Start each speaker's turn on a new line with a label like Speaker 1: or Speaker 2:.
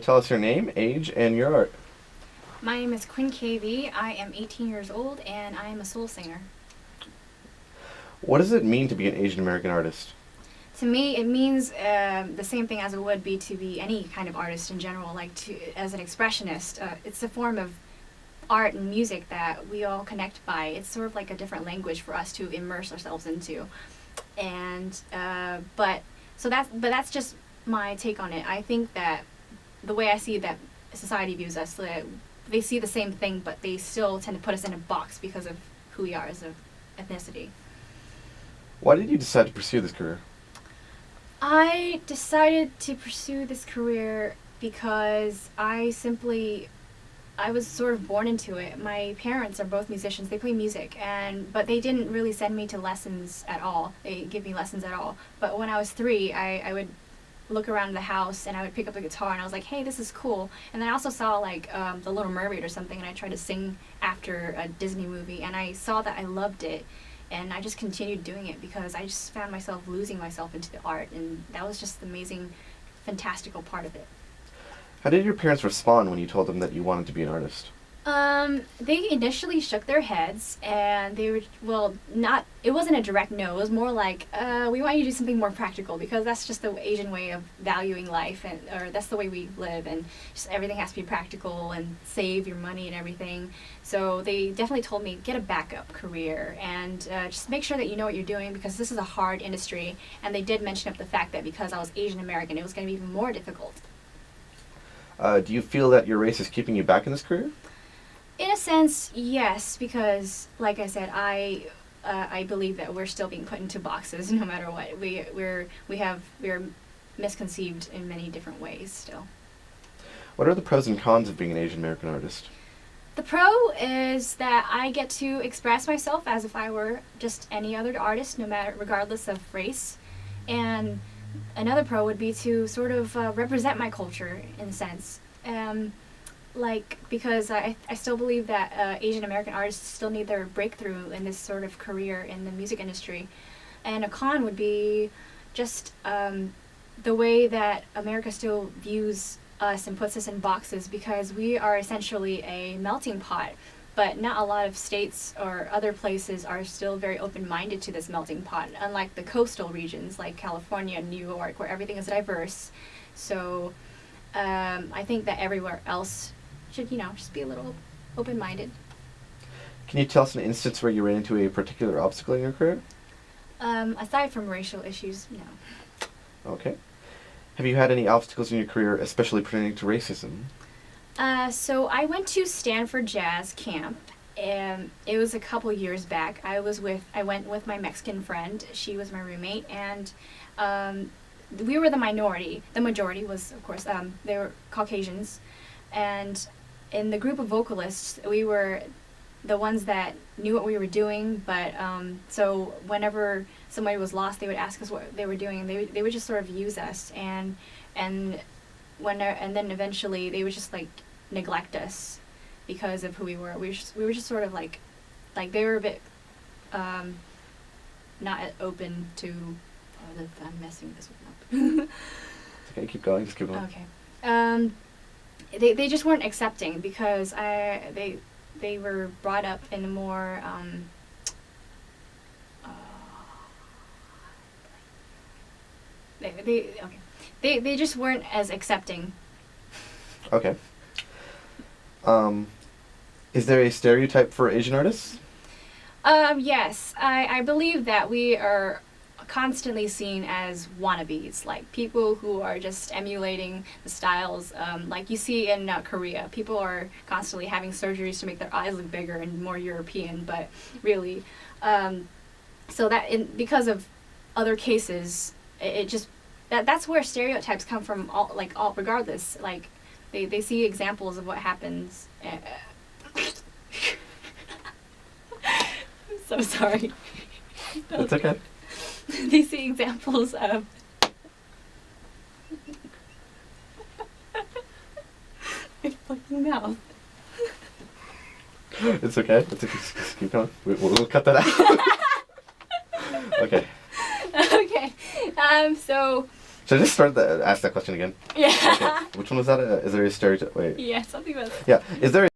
Speaker 1: Tell us your name, age, and your art.
Speaker 2: My name is Quinn KV. I am 18 years old and I am a soul singer.
Speaker 1: What does it mean to be an Asian American artist?
Speaker 2: To me, it means the same thing as it would be to be any kind of artist in general. As an expressionist, it's a form of art and music that we all connect by. It's sort of like a different language for us to immerse ourselves into. And that's just my take on it. I think that the way I see that society views us, they see the same thing, but they still tend to put us in a box because of who we are as an ethnicity.
Speaker 1: Why did you decide to pursue this career?
Speaker 2: I decided to pursue this career because I was sort of born into it. My parents are both musicians. They play music, but they didn't really send me to lessons at all. They didn't give me lessons at all. But when I was 3, I would look around the house and I would pick up the guitar and I was like, hey, this is cool. And then I also saw The Little Mermaid or something, and I tried to sing after a Disney movie, and I saw that I loved it, and I just continued doing it because I just found myself losing myself into the art, and that was just the amazing, fantastical part of it.
Speaker 1: How did your parents respond when you told them that you wanted to be an artist?
Speaker 2: They initially shook their heads, and they were, it wasn't a direct no. It was more like, we want you to do something more practical, because that's just the Asian way of valuing life, or that's the way we live, and just everything has to be practical and save your money and everything. So they definitely told me, get a backup career, and just make sure that you know what you're doing, because this is a hard industry. And they did mention up the fact that because I was Asian American, it was going to be even more difficult.
Speaker 1: Do you feel that your race is keeping you back in this career?
Speaker 2: In a sense, yes, because, like I said, I believe that we're still being put into boxes no matter what. We're misconceived in many different ways still.
Speaker 1: What are the pros and cons of being an Asian American artist?
Speaker 2: The pro is that I get to express myself as if I were just any other artist, regardless of race. And another pro would be to sort of represent my culture in a sense. Because I still believe that Asian American artists still need their breakthrough in this sort of career in the music industry. And a con would be just the way that America still views us and puts us in boxes, because we are essentially a melting pot, but not a lot of states or other places are still very open-minded to this melting pot, unlike the coastal regions like California and New York, where everything is diverse. So I think that everywhere else should, just be a little open-minded.
Speaker 1: Can you tell us an instance where you ran into a particular obstacle in your career?
Speaker 2: Aside from racial issues, no.
Speaker 1: Okay. Have you had any obstacles in your career, especially pertaining to racism?
Speaker 2: So I went to Stanford Jazz Camp, and it was a couple years back. I went with my Mexican friend. She was my roommate, and we were the minority. The majority was, of course, they were Caucasians, and in the group of vocalists, we were the ones that knew what we were doing, but so whenever somebody was lost, they would ask us what they were doing, and they would just sort of use us, and then eventually they would just neglect us because of who we were. We were just sort of like they were a bit not open to. Oh, I'm messing this one up.
Speaker 1: It's okay, keep going. Just keep going.
Speaker 2: Okay. They just weren't accepting because they were brought up in a more they just weren't as accepting.
Speaker 1: Okay. Is there a stereotype for Asian artists?
Speaker 2: Yes, I believe that we are constantly seen as wannabes, like people who are just emulating the styles, like you see in Korea. People are constantly having surgeries to make their eyes look bigger and more European, but really, so that because of other cases, it just that's where stereotypes come from. All regardless, they see examples of what happens. I'm so sorry.
Speaker 1: It's okay.
Speaker 2: They see examples of my fucking mouth.
Speaker 1: It's okay. It's okay. Just keep going. We'll cut that out. Okay.
Speaker 2: Okay. So
Speaker 1: Should I just ask that question again?
Speaker 2: Yeah.
Speaker 1: Okay. Which one was that? Is there a stereotype? Wait.
Speaker 2: Yeah, something about
Speaker 1: Yeah. Is there